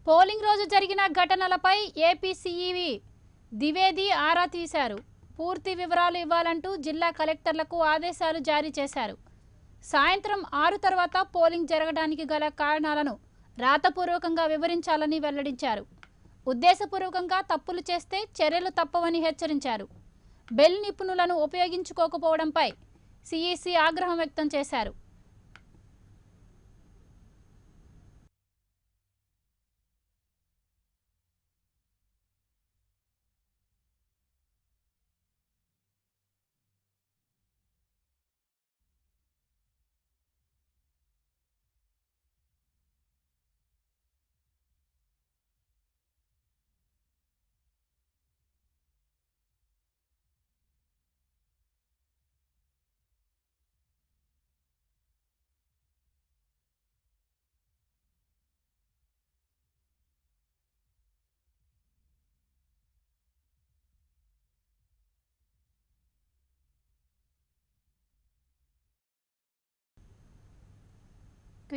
Polling రోజు జరిగిన ఘటనలపై AP సీఈవీ Dwivedi ఆరా తీశారు. పూర్తి వివరాలు ఇవ్వాలంటూ జిల్లా కలెక్టర్లకు ఆదేశాలు జారీ చేశారు. సాయంత్రం 6 తర్వాత పోలింగ్ జరగడానికి గల కారణాలను రాతపూర్వకంగా వివరించాలని వెల్లడించారు. ఉద్దేశపూర్వకంగా తప్పులు చేస్తే చర్యలు తప్పవని హెచ్చరించారు. బెల్ నిపుణులను ఉపయోగించుకోకపోవడంపై సీఈసీ ఆగ్రహం వ్యక్తం చేశారు.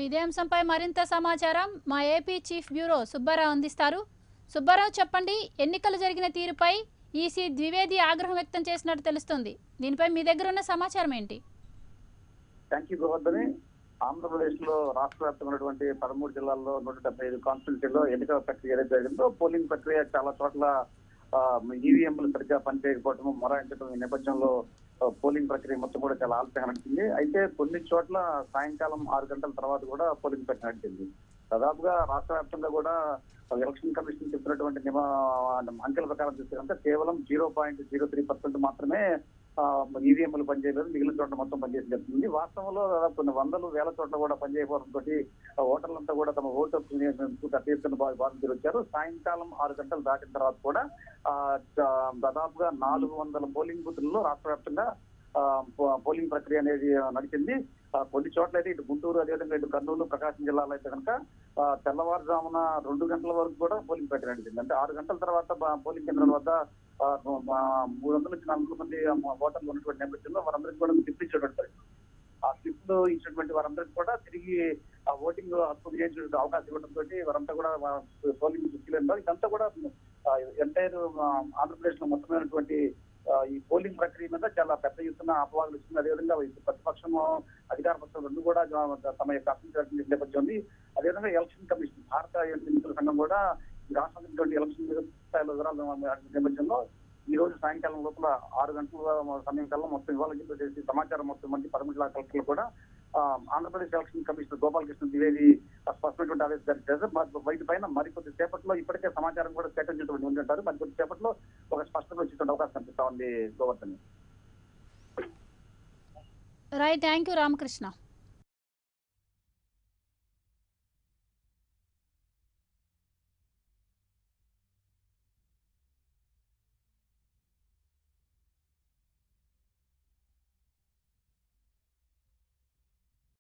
ఇదే అంశంపై మరింత సమాచారం మా ఏపీ చీఫ్ బ్యూరో సుబ్బారావు అందిస్తారు. సుబ్బారావు, చెప్పండి, ఎన్నికలు జరిగిన తీరుపై ఈసీ ద్వివేది ఆగ్రహం వ్యక్తం చేసినట్టు తెలుస్తుంది. దీనిపై మీ దగ్గర ఉన్న సమాచారం ఏంటి? Thank you Govardhani. ఆంధ్రప్రదేశ్ లో రాష్ట్ర వ్యాప్తంగా ఉన్నటువంటి 13 జిల్లాల్లో 175 కాన్స్టిట్యూన్సీలో ఎన్నికల ప్రక్రియ ఏదైతే జరిగిందో పోలింగ్ ప్రక్రియ చాలా చోట్ల ఈవీఎంలు సరిగ్గా పనిచేయకపోవడం మొరాయించడం ఈ నేపథ్యంలో పోలింగ్ ప్రక్రియ మొత్తం కూడా చాలా ఆలస్యంగా నడిచింది. అయితే కొన్ని చోట్ల సాయంకాలం 6 గంటల తర్వాత కూడా పోలింగ్ ప్రక్రియ నడిచింది. దాదాపుగా రాష్ట్ర వ్యాప్తంగా కూడా ఎలక్షన్ కమిషన్ చెప్పినటువంటి అంకెల ప్రకారం చూస్తే కనుక కేవలం 0.03% మాత్రమే ఈవీఎంలు పనిచేయలేదు, మిగిలిన చోట్ల మొత్తం పనిచేసి చెప్తుంది. వాస్తవంలో దాదాపు కొన్ని వందలు వేల చోట్ల కూడా పనిచేయకపోవడంతో ఓటర్లంతా కూడా తమ ఓటు తీర్చుకుని బాధితులు వచ్చారు. సాయంకాలం 6 గంటలు దాటిన తర్వాత కూడా దాదాపుగా 400 పోలింగ్ బూతుల్లో రాష్ట్ర వ్యాప్తంగా పోలింగ్ ప్రక్రియ అనేది నడిచింది. కొన్ని చోట్ల అయితే ఇటు గుంటూరు, అదేవిధంగా ఇటు కర్నూలు, ప్రకాశం జిల్లాలో అయితే కనుక తెల్లవారుజామున 2 గంటల వరకు కూడా పోలింగ్ ప్రక్రియ నడిచింది. అంటే 6 గంటల తర్వాత పోలింగ్ కేంద్రాల వద్ద 300 నుంచి 400 మంది ఓటర్లు ఉన్నటువంటి నేపథ్యంలో వారందరికీ కూడా స్లిప్ ఇచ్చేటువంటి పరిస్థితి. ఆ స్లిప్లు ఇచ్చినటువంటి వారందరికీ కూడా తిరిగి ఆ ఓటింగ్ హక్కు వినియోగించే అవకాశం ఇవ్వడంతో వారంతా కూడా పోలింగ్ దృష్టిలో ఇదంతా కూడా ఎంటైర్ ఆంధ్రప్రదేశ్ లో మొత్తమైనటువంటి ఈ పోలింగ్ ప్రక్రియ మీద చాలా పెద్ద ఎత్తున అపవాదులు ఇస్తుంది. అదేవిధంగా ప్రతిపక్షం, అధికార పక్షం రెండు కూడా తమ యొక్క అసంతృప్తి నేపథ్యం ఉంది. అదేవిధంగా ఎలక్షన్ కమిషన్, భారత ఎన్నికల సంఘం కూడా రాష్ట్రంలో ఎలక్షన్ స్థాయిలో వివరాలు నేపథ్యంలో ఈ రోజు సాయంకాలం లోపల 6 గంటల సమయం కల్లా మొత్తం ఇవ్వాలని చెప్పేసి సమాచారం మొత్తం మంది 13 జిల్లా కలెక్టర్లు కూడా ఆంధ్రప్రదేశ్ ఎలక్షన్ కమిషనర్ గోపాలకృష్ణ ద్వివేది స్పష్టమైనటువంటి ఆదేశం జారీ చేశారు. వీటిపైన మరికొద్ది సేపట్లో ఇప్పటికే సమాచారం కూడా సేకరించినటువంటి ఉంటుంటారు. మరికొద్ది సేపట్లో ఒక స్పష్టత వచ్చేటువంటి అవకాశం కనిపిస్తా ఉంది Govardhan. Right, thank you Ramakrishna.